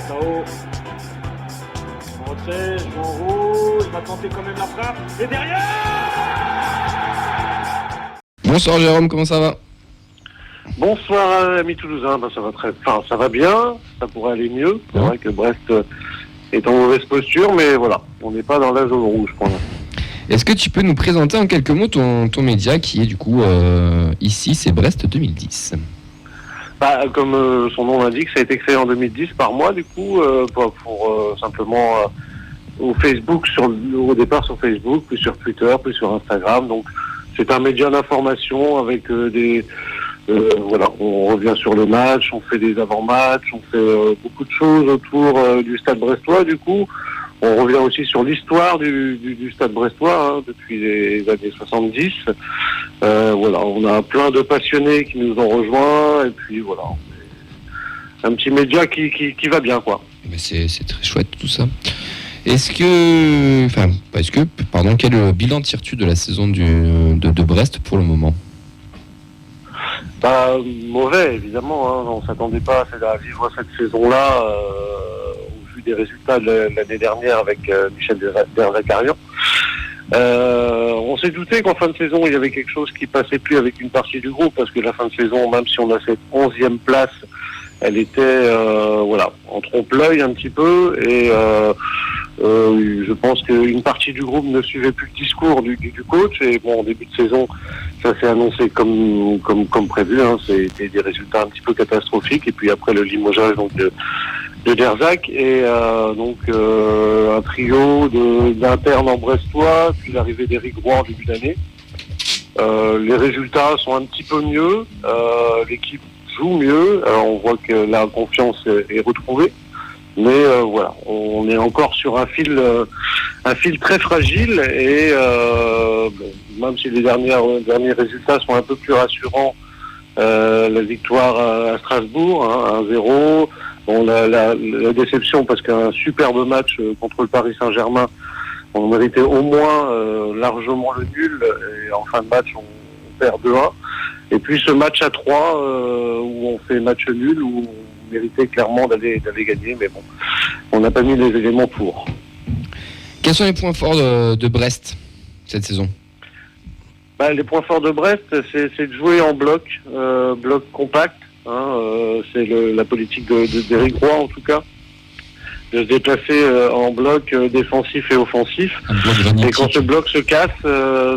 Sao. Retrait, joue en haut, il va tenter quand même la frappe. Et derrière! Bonsoir Jérôme, comment ça va? Bonsoir amis toulousains, ça va bien, ça pourrait aller mieux. C'est vrai que Brest est en mauvaise posture, mais voilà, on n'est pas dans la zone rouge pour l'instant. Est-ce que tu peux nous présenter en quelques mots ton média qui est du coup ici, c'est Brest 2010? Comme son nom l'indique, ça a été créé en 2010 par moi du coup, pour simplement au Facebook, au départ sur Facebook, puis sur Twitter, puis sur Instagram. Donc c'est un média d'information avec on revient sur le match, on fait des avant-matchs, on fait beaucoup de choses autour du Stade brestois du coup. On revient aussi sur l'histoire du Stade brestois depuis les années 70. On a plein de passionnés qui nous ont rejoints et puis voilà, un petit média qui va bien quoi. Mais c'est très chouette tout ça. Quel bilan tires-tu de la saison de Brest pour le moment? Mauvais évidemment, on s'attendait pas à vivre cette saison-là au vu des résultats de l'année dernière avec Michel Derzakarian. On s'est douté qu'en fin de saison il y avait quelque chose qui passait plus avec une partie du groupe, parce que la fin de saison, même si on a cette 11e place, elle était en trompe-l'œil un petit peu, et je pense qu'une partie du groupe ne suivait plus le discours du coach, et bon, en début de saison ça s'est annoncé comme prévu, c'était des résultats un petit peu catastrophiques, et puis après le limogeage de Derzak, et un trio d'internes en brestois, puis l'arrivée d'Éric Roy en début d'année. Les résultats sont un petit peu mieux, l'équipe joue mieux, on voit que la confiance est retrouvée, mais on est encore sur un fil très fragile, et même si les derniers résultats sont un peu plus rassurants, la victoire à Strasbourg, 1-0, bon, la déception parce qu'un superbe match contre le Paris Saint-Germain, on méritait au moins largement le nul, et en fin de match on perd 2-1. Et puis ce match à 3 où on fait match nul, où on méritait clairement d'aller gagner, mais bon, on n'a pas mis les éléments pour. Quels sont les points forts de Brest cette saison? Les points forts de Brest, c'est de jouer en bloc compact. C'est la politique d'Éric Roy en tout cas, de se déplacer en bloc défensif et offensif. Et quand ce bloc se casse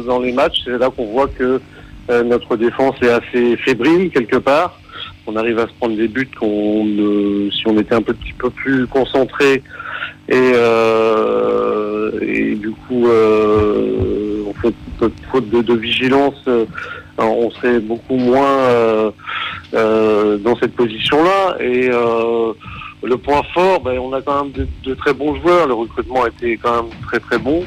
dans les matchs, c'est là qu'on voit que notre défense est assez fébrile quelque part. On arrive à se prendre des buts si on était un petit peu plus concentré, et du coup on fait faute de vigilance, on serait beaucoup moins dans cette position-là. Et le point fort, on a quand même de très bons joueurs, le recrutement a été quand même très très bon,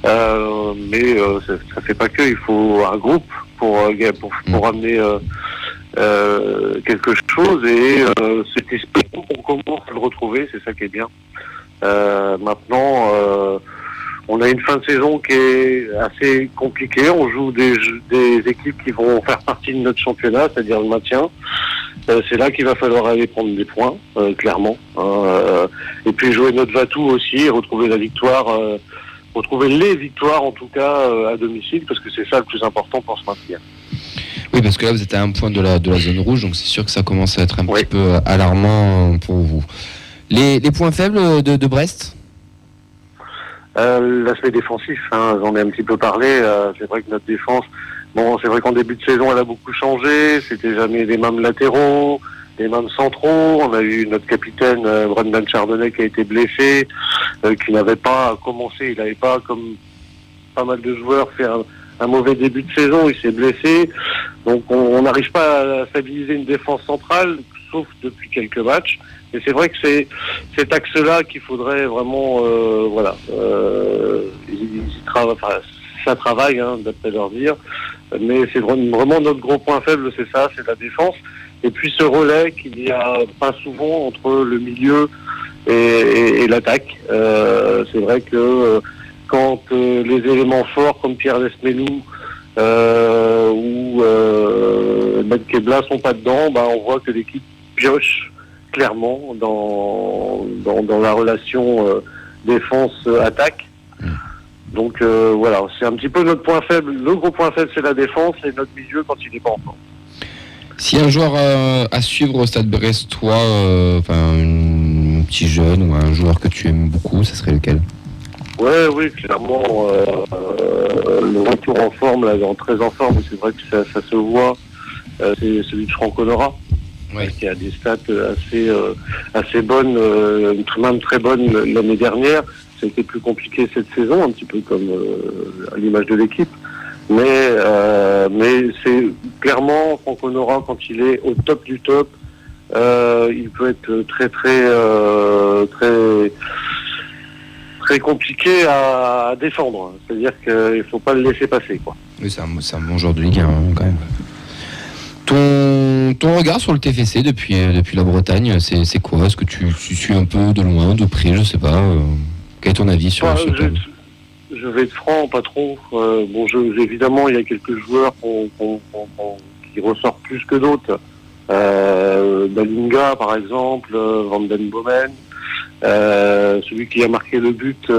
mais ça fait pas que, il faut un groupe pour amener quelque chose, et cet esprit, on commence à le retrouver, c'est ça qui est bien. Maintenant, on a une fin de saison qui est assez compliquée, on joue des équipes qui vont faire partie de notre championnat, c'est-à-dire le maintien. C'est là qu'il va falloir aller prendre des points, clairement. Et puis jouer notre va-tout aussi, et retrouver la victoire, retrouver les victoires en tout cas à domicile, parce que c'est ça le plus important pour se maintenir. Oui, parce que là vous êtes à un point de la zone rouge, donc c'est sûr que ça commence à être un petit peu alarmant pour vous. Les points faibles de Brest? L'aspect défensif, j'en ai un petit peu parlé. C'est vrai que notre défense, c'est vrai qu'en début de saison elle a beaucoup changé, c'était jamais les mêmes latéraux, les mêmes centraux. On a eu notre capitaine Brendan Chardonnay qui a été blessé, qui n'avait pas commencé, il n'avait pas, comme pas mal de joueurs, fait un mauvais début de saison, il s'est blessé, donc on n'arrive pas à stabiliser une défense centrale, sauf depuis quelques matchs. Et c'est vrai que c'est cet axe-là qu'il faudrait vraiment, ça travaille, d'après leur dire, mais c'est vraiment notre gros point faible, c'est ça, c'est la défense. Et puis ce relais qu'il y a pas souvent entre le milieu et l'attaque. C'est vrai que quand les éléments forts comme Pierre Lesmelou ou Matt Kebla sont pas dedans, on voit que l'équipe pioche clairement dans la relation défense-attaque. Donc voilà, c'est un petit peu notre point faible. Le gros point faible, c'est la défense et notre milieu quand il n'est pas en forme. Si un joueur à suivre au Stade Brestois, un petit jeune ou un joueur que tu aimes beaucoup, ça serait lequel ? Oui, clairement, le retour en forme, là, très en forme, c'est vrai que ça se voit, c'est celui de Franck Honora, qui a des stats assez bonnes, même très bonnes l'année dernière. Ça a été plus compliqué cette saison, un petit peu comme à l'image de l'équipe. Mais c'est clairement Franck Honora, quand il est au top du top, il peut être très compliqué à défendre. C'est-à-dire qu'il ne faut pas le laisser passer, quoi. Oui, c'est un bon joueur de Ligue 1 quand même. Ton regard sur le TFC depuis la Bretagne, c'est quoi ? Est-ce que tu suis un peu de loin, de près, je sais pas quel est ton avis sur ce club ? Je vais être franc, pas trop. Évidemment, il y a quelques joueurs qui ressortent plus que d'autres. Dalinga, par exemple, Van den Bomen, celui qui a marqué le but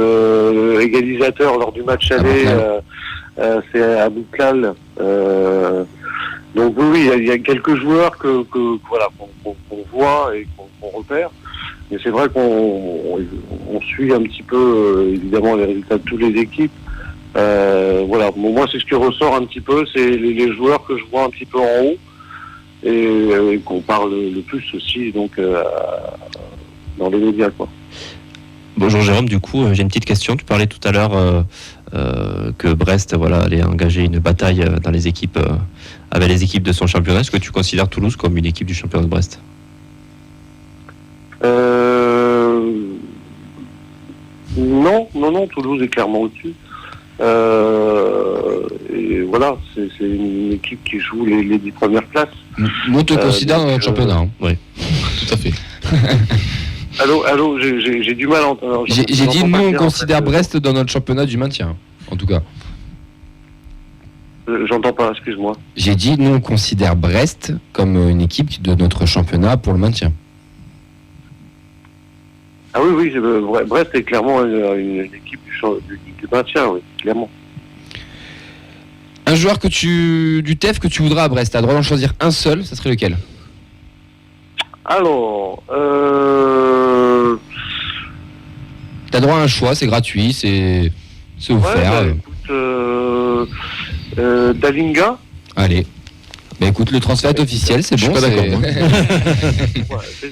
égalisateur lors du match aller, c'est Abouklal. Donc oui, il y a quelques joueurs qu'on voit et qu'on repère. Mais c'est vrai qu'on suit un petit peu, évidemment, les résultats de toutes les équipes. Moi, c'est ce qui ressort un petit peu, c'est les joueurs que je vois un petit peu en haut et qu'on parle le plus aussi, donc dans les médias, quoi. Bonjour Jérôme, du coup, j'ai une petite question. Tu parlais tout à l'heure que Brest, allait engager une bataille dans les équipes, avec les équipes de son championnat. Est-ce que tu considères Toulouse comme une équipe du championnat de Brest ? Non, Toulouse est clairement au-dessus. Et voilà, c'est une équipe qui joue les 10 premières places. Nous, on te considère dans notre championnat. Hein. Oui, tout à fait. Allô, j'ai du mal à entendre. J'ai dit, nous, on considère Brest dans notre championnat du maintien, en tout cas. J'entends pas, excuse-moi. J'ai dit, nous, on considère Brest comme une équipe de notre championnat pour le maintien. Ah oui, Brest est clairement une équipe du maintien, oui, clairement. Un joueur du TEF que tu voudras à Brest, tu as le droit d'en choisir un seul, ça serait lequel ? Alors, tu as droit à un choix, c'est gratuit, c'est offert. Dalinga. Allez. Écoute, le transfert est officiel, c'est bon. Je suis pas d'accord.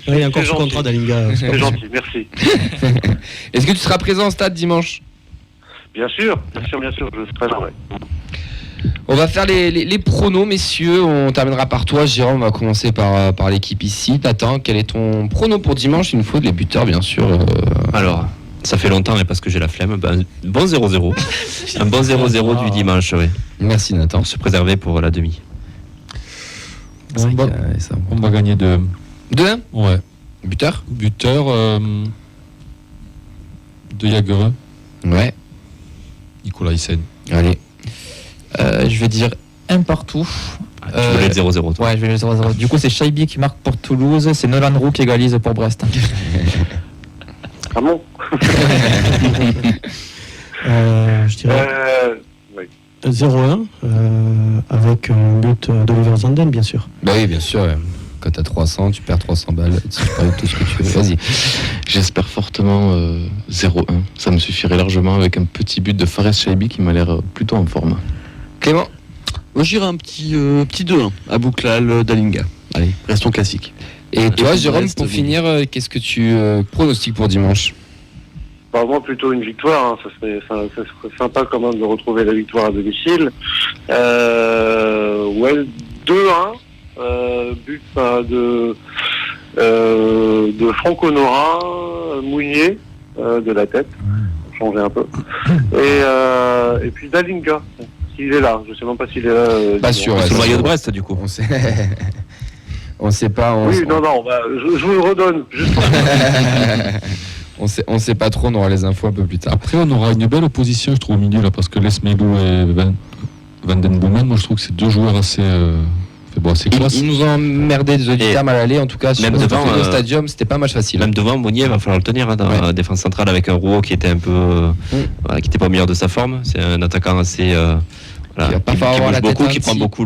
Il y a encore sous contrat Dalinga. C'est gentil, merci. Est-ce que tu seras présent au stade dimanche ? Bien sûr, je serai là. On va faire les pronos, messieurs. On terminera par toi, Jérôme. On va commencer par l'équipe ici. Nathan, quel est ton prono pour dimanche ? Il nous faut les buteurs, bien sûr. Alors, ça fait longtemps, mais parce que j'ai la flemme. Bon 0-0. Un bon 0-0 du dimanche, oui. Merci, Nathan. Pour se préserver pour la demi. On va gagner 2-1. 2-1 ? Ouais. Buteur ? Buteur de Jagereux. Ouais. Nicolas Hyssen. Allez. Je vais dire un partout. Tu voulais le 0-0, toi. Ouais, je vais le 0-0. Du coup, c'est Shaibi qui marque pour Toulouse, c'est Nolan Roux qui égalise pour Brest. Ah bon Je dirais 0-1 avec un but d'Oliver Zanden, bien sûr. Bah oui, bien sûr. Quand t'as 300, tu perds 300 balles. Tu peux tout ce que tu veux. Vas-y. J'espère fortement 0-1. Ça me suffirait largement avec un petit but de Fares Shaibi qui m'a l'air plutôt en forme. Clément ? Moi, j'irai un petit 2-1 à Bouklal, Dalinga. Allez, restons classiques. Et toi, Jérôme, Brest, pour finir, qu'est-ce que tu pronostiques pour dimanche ? Moi, plutôt une victoire. Ça serait sympa quand même de retrouver la victoire à domicile. 2-1. But de Franck Honora, Mounier de la tête, pour changer un peu. Et puis Dalinga, s'il est là. Je sais même pas s'il est là. Pas sûr. C'est le maillot de Brest, du coup. On sait pas. Je vous le redonne. Juste pour... on sait pas trop, on aura les infos un peu plus tard. Après, on aura une belle opposition, je trouve, au milieu, là, parce que Lesmelou et Van den Boomen, moi, je trouve que c'est deux joueurs assez Bon, c'est classe. Ils nous ont emmerdé des auditeurs mal allés, en tout cas, sur même devant, le stadium, c'était pas un match facile. Même devant, Monnier, il va falloir le tenir dans la défense centrale avec un Rouault qui était un peu. Voilà, qui n'était pas au meilleur de sa forme. C'est un attaquant assez. Il va pas falloir avoir la tête beaucoup, à qui prend Annecy. beaucoup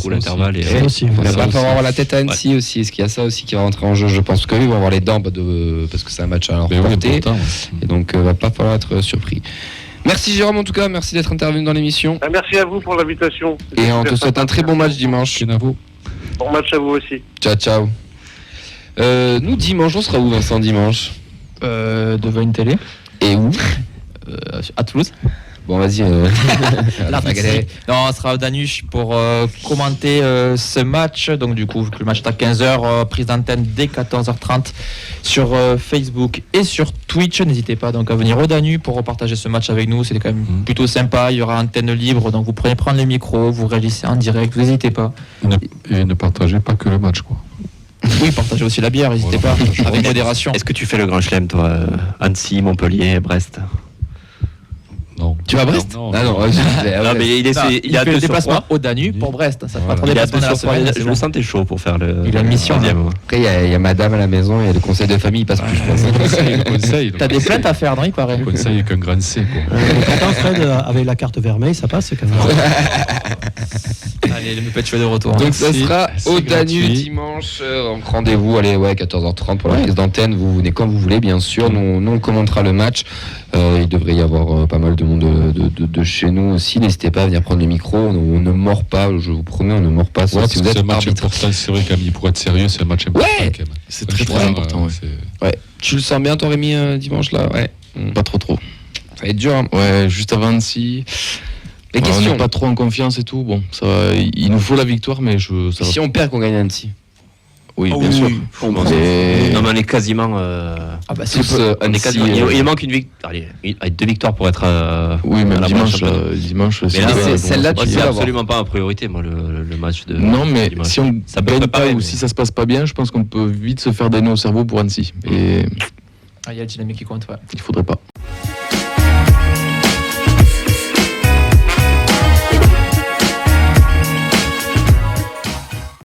l'intervalle. Et, Il va pas falloir avoir la tête à Annecy aussi. Est-ce qu'il y a ça aussi qui va rentrer en jeu? Je pense qu'ils vont avoir les dents parce que c'est un match à leur Mais oui, portée. important, Et donc, va pas falloir être surpris. Merci Jérôme, en tout cas, merci d'être intervenu dans l'émission. Merci à vous pour l'invitation. Et on te souhaite un très bon match dimanche. Kenavo. Bon match à vous aussi. Ciao, ciao. Nous, dimanche, on sera où, Vincent, dimanche? Devant une télé. Et où? À Toulouse. Bon, vas-y. Non, on sera au Danuche pour commenter ce match. Donc, du coup, vu que le match est à 15h, prise d'antenne dès 14h30 sur Facebook et sur Twitch. N'hésitez pas donc à venir au Danu pour repartager ce match avec nous. C'est quand même plutôt sympa. Il y aura antenne libre. Donc, vous pourrez prendre le micro, vous réagissez en direct. Vous n'hésitez pas. Et ne partagez pas que le match, quoi. Oui, partagez aussi la bière. N'hésitez pas. Avec modération. Est-ce que tu fais le grand chelem, toi Annecy, Montpellier, Brest? Non. Tu vas à Brest? Non, Ah non, Non, mais il a fait le deux déplacement surpoids. au Danube pour Brest. Ça fera 3 Il a déplacements deux dans la surpoids. semaine. Je le sentais chaud pour faire le. Il a une mission, deuxième. Après, il y a madame à la maison et le conseil de famille, il passe plus, je pense. Le conseil. T'as des plaintes à faire, non, il paraît. Le conseil est qu'un grand C, quoi. Pourtant, Fred, avec la carte vermeille, ça passe quand même. Allez, le Muppet Show de retour. Donc ça sera au c'est Danu gratuit. dimanche. Donc rendez-vous, allez, 14h30 pour la prise d'antenne. Vous venez quand vous voulez, bien sûr. Nous on commentera le match. Il devrait y avoir pas mal de monde de chez nous aussi. N'hésitez pas à venir prendre le micro. On ne mord pas, je vous promets, on ne mord pas. Ouais, Si parce vous que êtes c'est un match arbitre. important, c'est vrai, Camille, pour être sérieux, c'est un match important. Ouais. quand même. C'est très très Franchement, important. Ouais. Ouais. Tu le sens bien, ton Rémi, dimanche là? Ouais. Pas trop. Ça va être dur. Hein. Ouais, juste avant Annecy. Les On questions. n'est pas trop en confiance et tout. Bon, ça va, il nous faut la victoire, mais ça va. Si on perd, qu'on gagne Annecy. Oui, bien sûr. Mais- Non, mais on est quasiment. Ah bah, Tous, on est Annecy, quasiment. Il manque une victoire. Allez, deux victoires pour être. Oui, à même la dimanche, championnat. dimanche. Mais là, c'est celle-là, Moi, tu c'est peux l'avoir. absolument pas en priorité, moi, le match de. Non, mais dimanche. si on Ça peut gagne préparer, pas ou mais- si ça se passe pas bien, je pense qu'on peut vite se faire des nœuds au cerveau pour Annecy. Et Ah, il y a la dynamique qui compte, ouais. il faudrait pas.